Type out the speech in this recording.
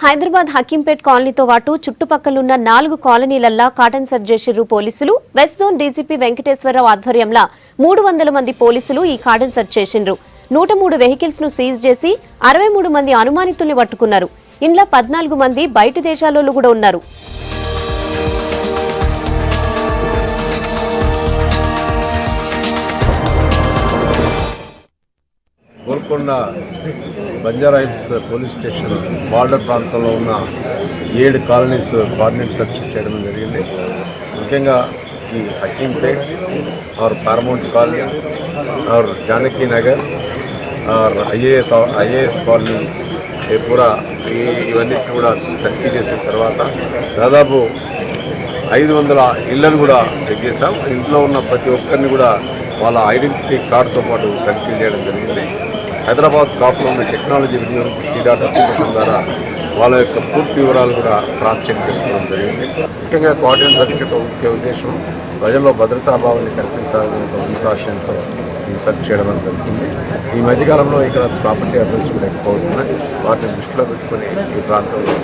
హైదరాబాద్ హకీంపేట్ కాలనీతో పాటు చుట్టుపక్కలున్న 4 కాలనీలల్లా cotton search చేసిర్రు పోలీసులు. వెస్ట్ జోన్ డీసీపీ వెంకటేశ్వరరావు ఆధ్వర్యంలో 300 మంది పోలీసులు ఈ కాటన్ సెర్చ్ చేసిండ్రు. 103 వెహికల్స్ ను సీజ్ చేసి 63 మంది అనుమానితుల్ని పట్టుకున్నారు. ఇంట్లో 14 మంది బయటి దేశాలోళ్ళు కూడా ఉన్నారు. Golconda Banjara hills police station border ప్రాంతంలో ఉన్న 7 కాలనీస్ కోఆర్డినేట్ సెర్చ్ చేయడం జరిగింది. ముఖ్యంగా ఈ హకీంపేట్ और పారమౌంట్ కాలనీ और జానకి నగర్ और ఐఏఎస్ కాలనీ పూరా ఇవన్నీ కూడా తనిఖీ చేసిన తర్వాత దాదాపు 500 ఇళ్లను కూడా చెక్ చేశాం. ఇంట్లో ఉన్న ప్రతి ఒక్కరిని కూడా వాళ్ళ ఐడెంటిటీ కార్డుతో పాటు తనిఖీ చేయడం జరిగింది. హైదరాబాద్ కాప్లో ఉన్న టెక్నాలజీ వినియోగించి సీడాట్ అప్లికేషన్ ద్వారా వాళ్ళ యొక్క పూర్తి వివరాలు కూడా క్రాస్ చెక్ చేసుకోవడం జరిగింది. ముఖ్యంగా కోఆర్డినేట్ సెర్చ్ యొక్క ముఖ్య ఉద్దేశం ప్రజల్లో భద్రతాభావాన్ని కల్పించాలనే ఉద్దేశంతో ఈ సెర్చ్ చేయడం జరుగుతుంది. ఈ మధ్యకాలంలో ఇక్కడ ప్రాపర్టీ అఫెన్స్ కూడా ఎక్కువ అవుతున్నాయి. వాటిని దృష్టిలో పెట్టుకుని ఈ ప్రాంతంలో